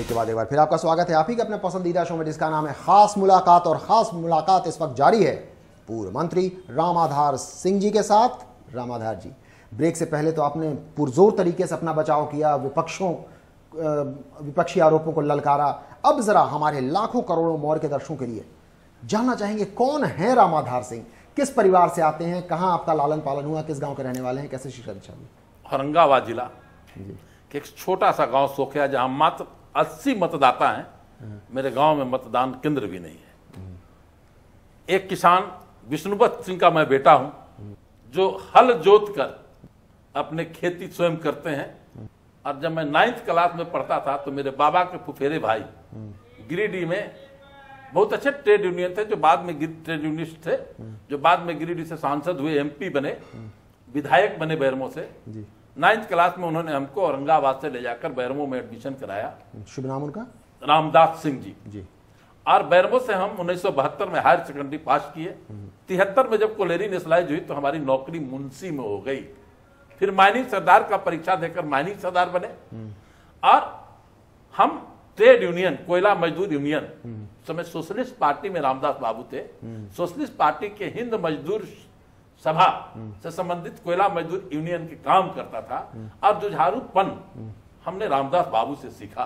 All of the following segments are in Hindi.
ब्रेक के बाद एक बार फिर आपका स्वागत है आप ही के अपने पसंदीदा शो में जिसका नाम है खास मुलाकात। और खास मुलाकात इस वक्त जारी है पूर्व मंत्री रामाधार सिंह जी के साथ। रामाधार जी, ब्रेक से पहले तो आपने पुरजोर तरीके से अपना बचाव किया, विपक्षी आरोपों को ललकारा। अब जरा हमारे लाखों करोड़ों मौर्य के दर्शकों के लिए जानना चाहेंगे कौन है रामाधार सिंह, किस परिवार से आते हैं, कहां आपका लालन पालन हुआ, किस गांव के रहने वाले हैं, कैसे शिक्षा दीक्षा हुई? औरंगाबाद जिला के एक छोटा सा गांव सोखिया, जहां मात्र 80 मतदाता हैं। मेरे गांव में मतदान केंद्र भी नहीं है। एक किसान विष्णुपत सिंह का मैं बेटा हूं, जो हल जोत कर अपने खेती स्वयं करते हैं। और जब मैं 9th क्लास में पढ़ता था तो मेरे बाबा के फुफेरे भाई गिरिडीह में बहुत अच्छे ट्रेड यूनियन थे, जो बाद में ट्रेड यूनिस्ट थे, जो बाद में गिरिडीह से सांसद हुए, एमपी बने, विधायक बने बैरमो से। 9th क्लास में उन्होंने हमको औरंगाबाद से ले जाकर बैरमो में एडमिशन कराया। शुभ नाम उनका? रामदास सिंह जी। और बैरमो से हम 1972 में हायर सेकेंडरी पास किए। 73 में जब कोलेरी नेशनलाइज हुई तो हमारी नौकरी मुंशी में हो गई। फिर माइनिंग सरदार का परीक्षा देकर माइनिंग सरदार बने। और हम ट्रेड यूनियन, कोयला मजदूर यूनियन, समय सोशलिस्ट पार्टी में रामदास बाबू थे। सोशलिस्ट पार्टी के हिंद मजदूर सभा से संबंधित कोयला मजदूर यूनियन के काम करता था। और जुझारूपन हमने रामदास बाबू से सीखा,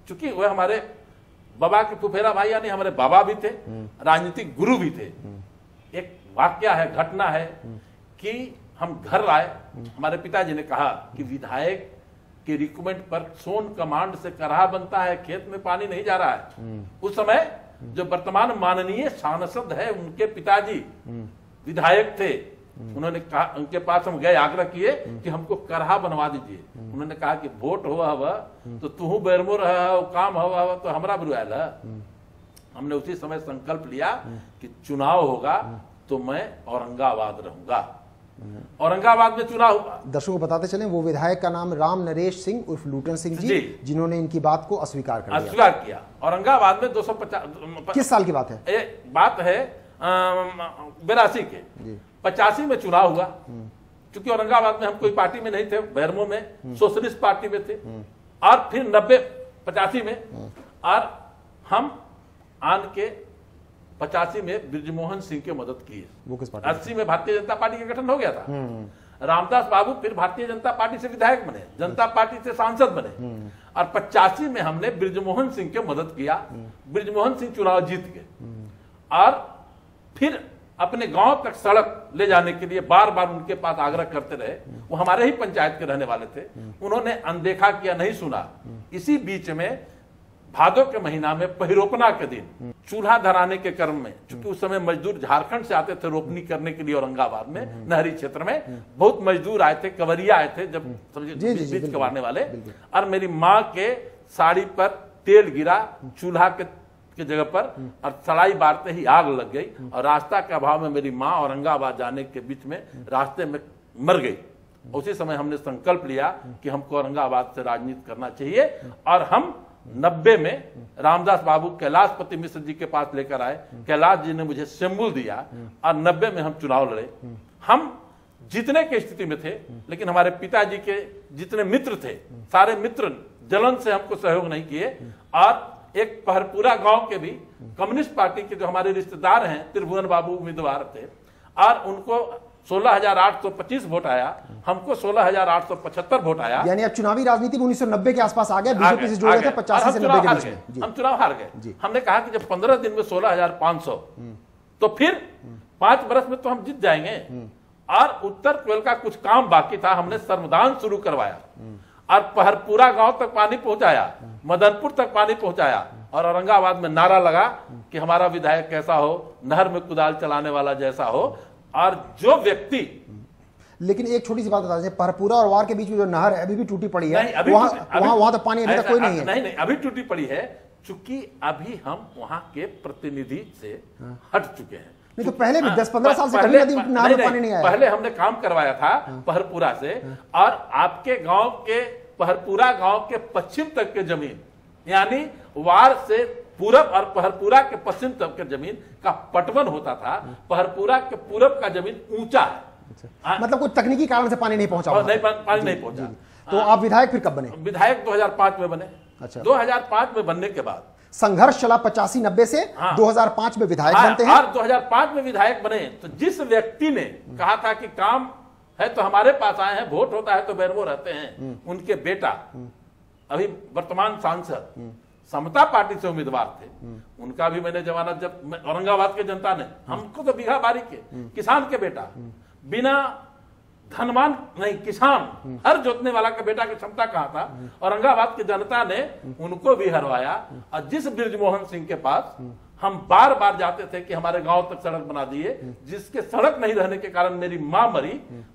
क्योंकि वह हमारे बाबा के फुफेरा भाई यानी हमारे बाबा भी थे, राजनीतिक गुरु भी थे। एक वाक्य है, घटना है कि हम घर आए, हमारे पिताजी ने कहा कि विधायक के रिकमेंड पर सोन कमांड से करहा बनता है, खेत में पानी नहीं जा रहा है। उस समय जो वर्तमान माननीय सांसद है, उनके पिताजी विधायक थे। उन्होंने कहा, उनके पास हम गए, आग्रह किए कि हमको करहा बनवा दीजिए। उन्होंने कहा कि वोट हुआ तो तू बैरमो रहा, काम हुआ तो हमरा बुलाया। हमने उसी समय संकल्प लिया कि चुनाव होगा तो मैं औरंगाबाद रहूंगा। औरंगाबाद में चुनाव हुआ। दर्शकों को बताते चलें, वो विधायक का नाम राम नरेश सिंह उर्फ लूटन सिंह जी, जिन्होंने इनकी बात को अस्वीकार किया। औरंगाबाद में 250 किस साल की बात है? बात है 82 के। 85 में चुनाव हुआ, क्योंकि औरंगाबाद में हम कोई पार्टी में नहीं थे, बैरमो में सोशलिस्ट पार्टी में थे। और फिर 85 में और हम आन के 85 में बृजमोहन सिंह की मदद की है। वो किस पार्टी? 80 में भारतीय जनता पार्टी का गठन हो गया था। रामदास बाबू फिर भारतीय जनता पार्टी से विधायक बने, जनता पार्टी से सांसद बने। और 85 में हमने बृजमोहन सिंह की मदद किया। बृजमोहन सिंह चुनाव जीत गए। और फिर अपने गांव तक सड़क ले जाने के लिए बार बार उनके पास आग्रह करते रहे। वो हमारे ही पंचायत के रहने वाले थे। उन्होंने अनदेखा किया, नहीं सुना। इसी बीच में भादो के महीना में पहिरोपना के दिन चूल्हा धराने के क्रम में, क्योंकि उस समय मजदूर झारखंड से आते थे रोपनी करने के लिए औरंगाबाद में, नहरी क्षेत्र में बहुत मजदूर आए थे, कवरिया आए थे, जब समझिए बीज कबाड़ने वाले। और मेरी माँ के साड़ी पर तेल गिरा चूल्हा के जगह पर, और सड़ाई बारते ही आग लग गई। और रास्ता के अभाव में मेरी माँ औरंगाबाद जाने के बीच में रास्ते में मर गई। उसी समय हमने संकल्प लिया कि हमको औरंगाबाद से राजनीति करना चाहिए। और हम 90 में रामदास बाबू कैलाशपति मिश्र जी के पास लेकर आए। कैलाश जी ने मुझे सिंबल दिया और 90 में हम चुनाव लड़े। हम जीतने की स्थिति में थे, लेकिन हमारे पिताजी के जितने मित्र थे, सारे मित्र जलन से हमको सहयोग नहीं किए। और एक पहरपुरा गांव के भी कम्युनिस्ट पार्टी के जो हमारे रिश्तेदार हैं, त्रिभुवन बाबू उम्मीदवार थे, और उनको 16,825 वोट आया, हमको 16,875 वोट आया। यानी अब चुनावी राजनीति में 1990 के आसपास आ गया, बीजेपी से जुड़ गए थे। 85 से 90 के बीच में हम चुनाव हार गए। हमने कहा कि जब 15 दिन में 16,500, तो फिर 5 बरस में तो हम जीत जाएंगे। और उत्तर कोयल का कुछ काम बाकी था, हमने श्रमदान शुरू करवाया और पहरपुरा गांव तक पानी पहुंचाया, मदनपुर तक पानी पहुंचाया। और औरंगाबाद में नारा लगा कि हमारा विधायक कैसा हो, नहर में कुदाल चलाने वाला जैसा हो। और जो व्यक्ति, लेकिन एक छोटी सी बात बता दें, पहरपुरा और वार के बीच में जो नहर है अभी भी टूटी पड़ी है, वहां तो पानी अभी तक कोई नहीं है। नहीं, अभी टूटी पड़ी है, चूंकि अभी हम वहां के प्रतिनिधि से हट चुके हैं। नहीं तो पहले भी 10-15 साल से कभी नहर में पानी नहीं आया। पहले हमने काम करवाया था पहरपुरा से, और आपके गांव के पहरपुरा गांव के पश्चिम तक के जमीन, यानी वार से पूरब और पहरपुरा के पश्चिम तक के जमीन का पटवन होता था। पहरपुरा के पूरब का जमीन ऊंचा है। मतलब कोई तकनीकी कारण से पानी नहीं पहुंचा? पानी नहीं पहुंचा। तो आप विधायक फिर कब बने? विधायक 2005 में बने। अच्छा। 2005 में बनने के बाद संघर्ष चला 85-90 से। हाँ। 2005 में विधायक बनते हैं। और 2005 में विधायक बने तो जिस व्यक्ति ने कहा था कि काम है तो हमारे पास आए हैं, वोट होता है तो बैरमो रहते हैं, उनके बेटा अभी वर्तमान सांसद समता पार्टी से उम्मीदवार थे, उनका भी मैंने जमानत, जब औरंगाबाद के जनता ने हमको तो बीघा बारी के किसान के बेटा, बिना धनवान नहीं किसान, हर जोतने वाला का बेटा की क्षमता कहां था, औरंगाबाद की जनता ने उनको भी हरवाया। और जिस बृजमोहन सिंह के पास हम बार बार जाते थे कि हमारे गांव तक सड़क बना दिए, जिसके सड़क नहीं रहने के कारण मेरी मां मरी,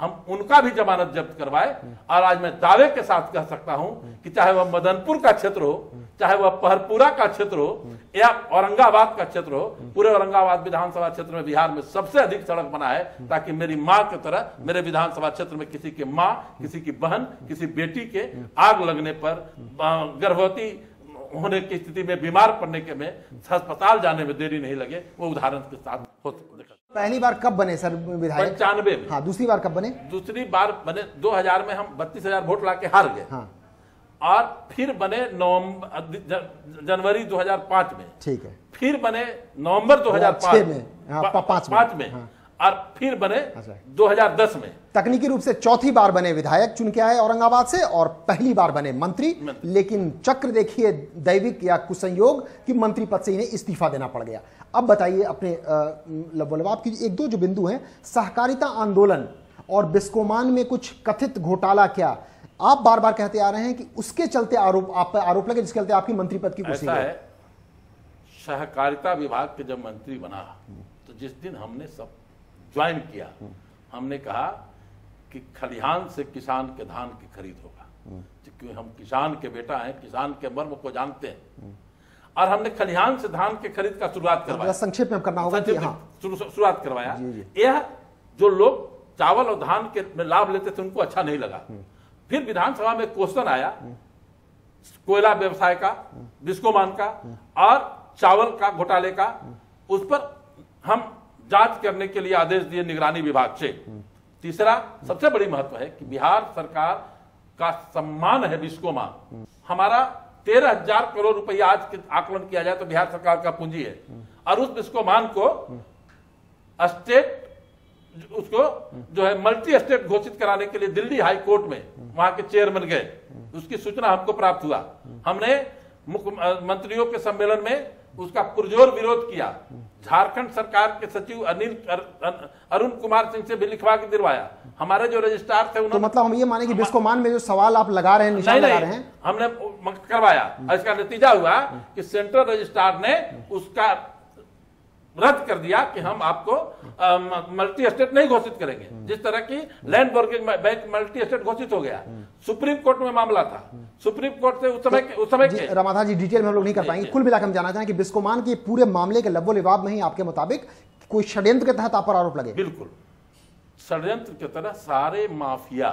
हम उनका भी जमानत जब्त करवाए। और आज मैं दावे के साथ कह सकता हूं कि चाहे वह मदनपुर का क्षेत्र हो, चाहे वह पहरपुरा का क्षेत्र हो या औरंगाबाद का क्षेत्र हो, पूरे औरंगाबाद विधानसभा क्षेत्र में बिहार में सबसे अधिक सड़क बना है, ताकि मेरी मां की तरह मेरे विधानसभा क्षेत्र में किसी की मां, किसी की बहन, किसी बेटी के आग लगने पर, गर्भवती होने की स्थिति में, बीमार पड़ने के में, अस्पताल जाने में देरी नहीं लगे। वो उदाहरण के साथ हो सकता। पहली बार कब बने सर विधायक? 95 में। हाँ, दूसरी बार कब बने? दूसरी बार बने 2000 में, हम 32,000 वोट लाके हार गए। हाँ। और फिर बने जनवरी 2005 में। ठीक है। फिर बने नवंबर 2005 में। हाँ, पांच में। हाँ। और फिर बने 2010 में। तकनीकी रूप से चौथी बार बने विधायक चुन के आए औरंगाबाद से, और पहली बार बने मंत्री। लेकिन चक्र देखिए दैविक या कुसंयोग कि मंत्री पद से इन्हें इस्तीफा देना पड़ गया। अब बताइए अपने आपकी एक दो जो बिंदु हैं, सहकारिता आंदोलन और बिस्कोमान में कुछ कथित घोटाला, क्या आप बार बार कहते आ रहे हैं कि उसके चलते आप पर आरोप लगे, जिसके चलते आपकी मंत्री पद की कुर्सी ऐसा है, सहकारिता विभाग के जब मंत्री बना तो जिस दिन हमने सब ज्वाइन किया, हमने कहा कि खलिहान से किसान के धान की खरीद होगा, क्योंकि हम किसान के बेटा हैं, किसान के मर्म को जानते हैं। और हमने खलिहान से धान के खरीद का शुरुआत करवाया। संक्षेप में करना होगा। शुरुआत करवाया। यह जो लोग चावल और धान के में लाभ लेते थे उनको अच्छा नहीं लगा। फिर विधानसभा में क्वेश्चन आया कोयला व्यवसाय का, बिस्कोमान का और चावल का घोटाले का, उस पर हम जांच करने के लिए आदेश दिए निगरानी विभाग से। तीसरा सबसे बड़ी महत्व है कि बिहार सरकार का सम्मान है बिस्कोमान, हमारा 13,000 करोड़ रुपया आज के आकलन किया जाए तो बिहार सरकार का पूंजी है। और उस बिस्कोमान को स्टेट, उसको जो है मल्टी स्टेट घोषित कराने के लिए दिल्ली हाई कोर्ट में वहां के चेयरमैन गए, उसकी सूचना हमको प्राप्त हुआ। हमने मुख्यमंत्रियों के सम्मेलन में उसका पुरजोर विरोध किया। झारखंड सरकार के सचिव अरुण कुमार सिंह से भी लिखवा के दिलवाया। हमारे जो रजिस्ट्रार थे तो मतलब हम ये माने कि बिस्कोमान में जो सवाल आप लगा रहे हैं, निशान लगा रहे हैं, हमने करवाया। इसका नतीजा हुआ कि सेंट्रल रजिस्ट्रार ने उसका रद्द कर दिया कि हम आपको मल्टी स्टेट नहीं घोषित करेंगे। जिस तरह की land boarding bank multi state घोषित हो गया, सुप्रीम कोर्ट में मामला था। सुप्रीम कोर्ट से उस समय के रामाधार जी डिटेल में हम लोग नहीं कर पाएंगे। कुल मिलाकर हम जानना चाहें कि बिस्कोमान के पूरे मामले के लब्बो लिबाब में ही आपके मुताबिक कोई षड्यंत्र के तहत आप पर आरोप लगे? बिल्कुल षड्यंत्र की तरह सारे माफिया,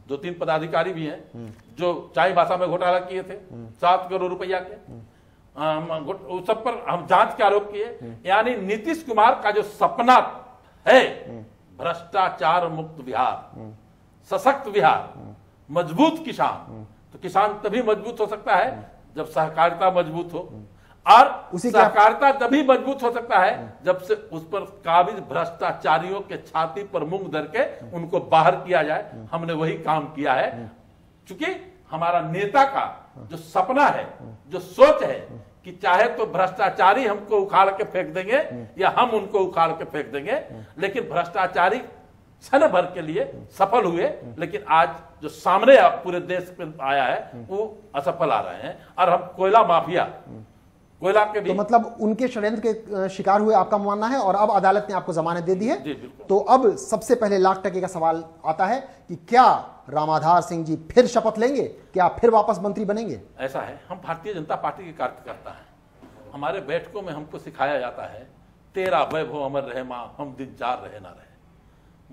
2-3 पदाधिकारी भी हैं जो चाय भाषा में घोटाला किए थे 7 करोड़ रुपया के, उस सब पर हम जांच के आरोप किए। यानी नीतीश कुमार का जो सपना है भ्रष्टाचार मुक्त बिहार, सशक्त बिहार, मजबूत किसान, तो किसान तभी मजबूत हो सकता है जब सहकारिता मजबूत हो, और सहकारिता तभी मजबूत हो सकता है जब से उस पर काबिज भ्रष्टाचारियों के छाती पर मूंग धर के उनको बाहर किया जाए। हमने वही काम किया है, क्योंकि हमारा नेता का जो सपना है, जो सोच है कि चाहे तो भ्रष्टाचारी हमको उखाड़ के फेंक देंगे या हम उनको उखाड़ के फेंक देंगे, लेकिन भ्रष्टाचारी क्षण भर के लिए सफल हुए, लेकिन आज जो सामने पूरे देश में आया है वो असफल आ रहे हैं। और हम कोयला माफिया, कोयला के भी तो मतलब उनके षड्यंत्र के शिकार हुए आपका मानना है, और अब अदालत ने आपको जमानत दे दी है। तो अब सबसे पहले लाख टके का सवाल आता है कि क्या रामाधार सिंह जी फिर शपथ लेंगे, क्या फिर वापस मंत्री बनेंगे? ऐसा है, हम भारतीय जनता पार्टी के कार्यकर्ता हैं। हमारे बैठकों में हमको सिखाया जाता है तेरा वैभव अमर रहे मां, हम दिन जार रहे ना रहे।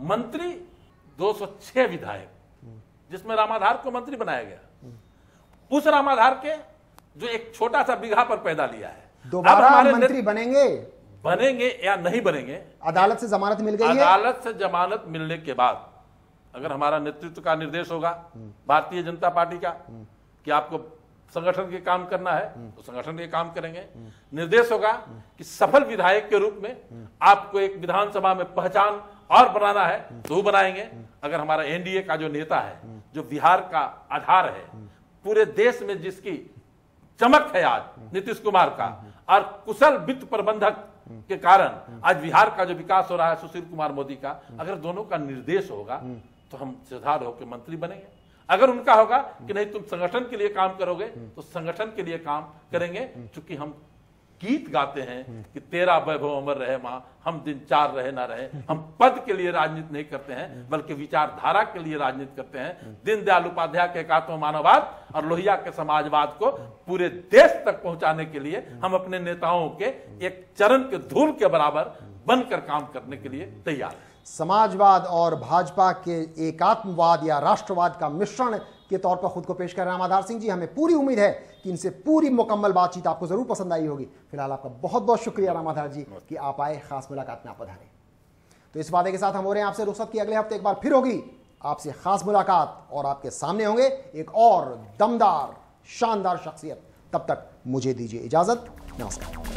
मंत्री 206 विधायक, जिसमें रामाधार को मंत्री बनाया गया, उस रामाधार के जो एक छोटा सा बीघा पर पैदा लिया है, दोबारा मंत्री बनेंगे या नहीं बनेंगे? अदालत से जमानत मिल गई है। अदालत से जमानत मिलने के बाद अगर हमारा नेतृत्व का निर्देश होगा भारतीय जनता पार्टी का कि आपको संगठन के काम करना है तो संगठन के काम करेंगे। निर्देश होगा कि सफल विधायक के रूप में आपको एक विधानसभा में पहचान और बनाना है तो वो बनाएंगे। अगर हमारा एनडीए का जो नेता है, जो बिहार का आधार है, पूरे देश में जिसकी चमक है आज नीतीश कुमार का, और कुशल वित्त प्रबंधक के कारण आज बिहार का जो विकास हो रहा है सुशील कुमार मोदी का, अगर दोनों का निर्देश होगा तो हम सिद्धार्थ होकर मंत्री बनेंगे। अगर उनका होगा कि नहीं तुम संगठन के लिए काम करोगे तो संगठन के लिए काम करेंगे। क्योंकि हम गीत गाते हैं कि तेरा वैभव अमर रहे मां, हम दिन चार रहे ना रहे। हम पद के लिए राजनीति नहीं करते हैं बल्कि विचारधारा के लिए राजनीति करते हैं। दीनदयाल उपाध्याय के एकात्म मानववाद और लोहिया के समाजवाद को पूरे देश तक पहुंचाने के लिए हम अपने नेताओं के एक चरण के धूल के बराबर बनकर काम करने के लिए तैयार हैं। समाजवाद और भाजपा के एकात्मवाद या राष्ट्रवाद का मिश्रण के तौर पर खुद को पेश कर रहे हैं रामाधार सिंह जी। हमें पूरी उम्मीद है कि इनसे पूरी मुकम्मल बातचीत आपको जरूर पसंद आई होगी। फिलहाल आपका बहुत बहुत शुक्रिया रामाधार जी कि आप आए, खास मुलाकात में आप पधारे। तो इस वादे के साथ हम हो रहे हैं आपसे रुखसत की अगले हफ्ते एक बार फिर होगी आपसे खास मुलाकात और आपके सामने होंगे एक और दमदार शानदार शख्सियत। तब तक मुझे दीजिए इजाजत। नमस्कार।